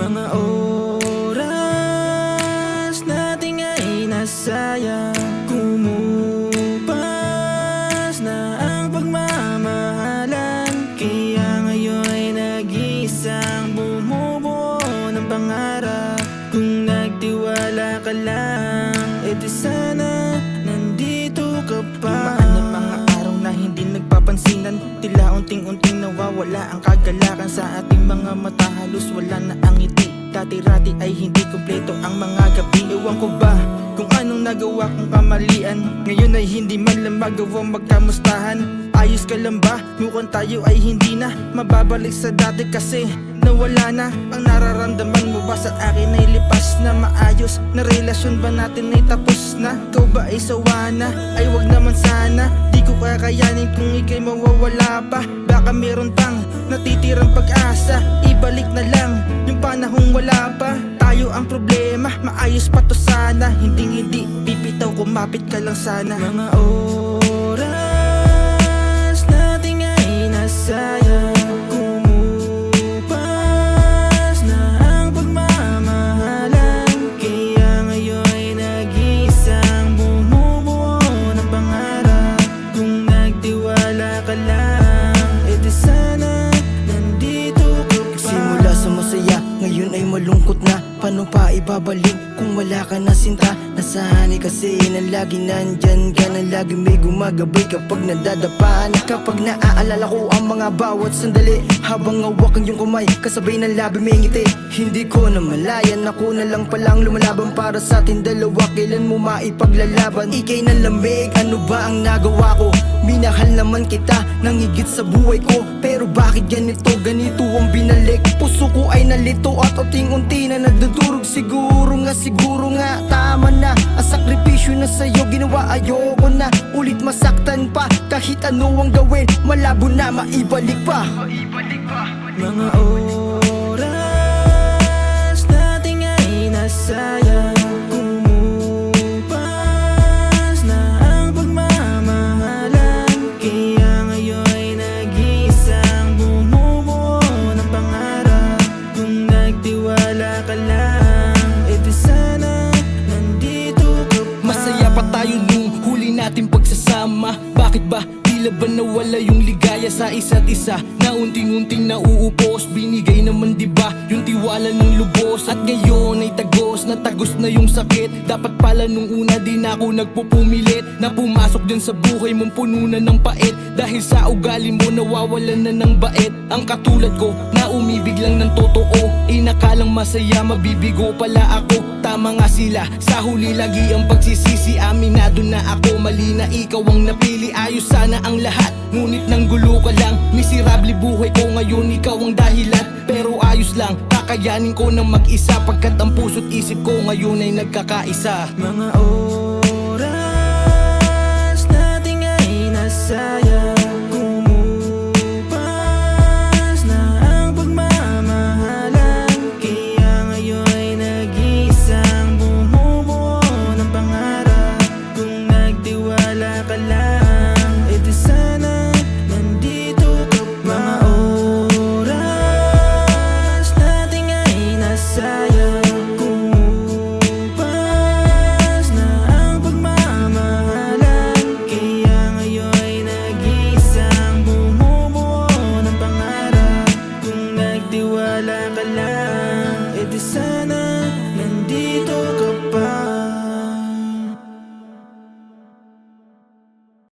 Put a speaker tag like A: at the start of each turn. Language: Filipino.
A: Mga oras nating ay nasayang, kumupas na ang pagmamahalan. Kaya ngayon ay nag-iisang bumubuo ng pangarap. Kung nagtiwala ka lang, edi sana nandito ka pa. Dumaan ang mga araw na hindi nagpapansinan, tila unting-unting nawawala ang kagalakan. Sa ating mga mata halos wala na ang ngiti. Dati-rati ay hindi kumpleto ang mga gabi. Ewan ko ba kung anong nagawa kong kamalian, ngayon ay hindi man lang magawang magkamustahan. Ayos ka lang ba? Mukhang tayo ay hindi na mababalik sa dati kasi nawala na. Ang nararamdaman mo ba sa akin ay lipas na maayos? Na relasyon ba natin ay tapos na? Ikaw ba ay sawa na? Ay wag naman sana, di ko kakayanin kung ika'y mawawala pa. Baka meron pang natitirang pag-asa, ibalik na lang yung panahong wala pa. Tayo ang problema, maayos pa to sana. Hindi pipitaw, kumapit ka lang sana. Mga oras nating ay nasayang, kumupas na ang pagmamahalan. Kaya ngayon ay nag-iisang bumubuo ng pangarap. Kung nagtiwala ka lang, edi sana nandito ka pa.
B: Simula sa masaya, ngayon ay malungkot na. Paano pa ibabalik kung wala ka na sinta? Nasanay kasi na lagi nandyan ka, na lagi may gumagabay kapag nadadapa na. Kapag naaalala ko ang mga bawat sandali, habang hawak ang iyong kamay, kasabay ng labi may ngiti. Hindi ko na malayan, ako na lang palang lumalaban para sa atin dalawa. Kailan mo maipaglalaban? Ika'y nalamig, ano ba ang nagawa ko? Minahal naman kita nang higit sa buhay ko, pero bakit ganito ang binalik? Puso ko ay nalito at unting-unti na nagdudurog. Siguro nga tama na ang sakripisyo na sa'yo ginawa. Ayoko na ulit masaktan pa, kahit ano ang gawin malabo na maibalik pa.
A: Mga oras nating ay nasayang, kumupas na ang pagmamahalan. Kaya ngayon ay nag-iisang bumubuo ng pangarap. Kung nagtiwala ka lang, edi sana nandito ka pa.
C: Masaya pa tayo nung huli natin pagsasama. Bakit ba tila ba nawala yung ligaya sa isa't isa? Na unting-unting nauupos, binigay naman diba yung tiwala ng lubos? At ngayon ay tagos na yung sakit. Dapat pala nung una din ako nagpupumilit na pumasok din sa buhay mong puno na ng pait. Dahil sa ugali mo nawawalan na ng bait. Ang katulad ko na umibig lang ng totoo, inakalang masaya mabibigo pala ako. Tama nga sila, sa huli lagi ang pagsisisi. Aminado na ako, mali na ikaw ang napili. Ayos sana ang lahat, ngunit nang gulo ka lang. Miserable buhay ko ngayon, ikaw ang dahilan. Pero ayos lang, kakayanin ko ng mag-isa, pagkat ang puso't isip ko ngayon ay nagkakaisa.
A: Mga oras nating ay nasayang, kumupas na ang pagmamahalan. Kaya ngayon ay nag-iisang bumubuo ng pangarap. Kung nagtiwala ka lang, edi sana nandito ka pa. Mga oras nating ay nasayang, kumupas na ang pagmamahalan. Kaya ngayon ay nag-iisang bumubuo ng pangarap. Kung nagtiwala ka lang, edi sana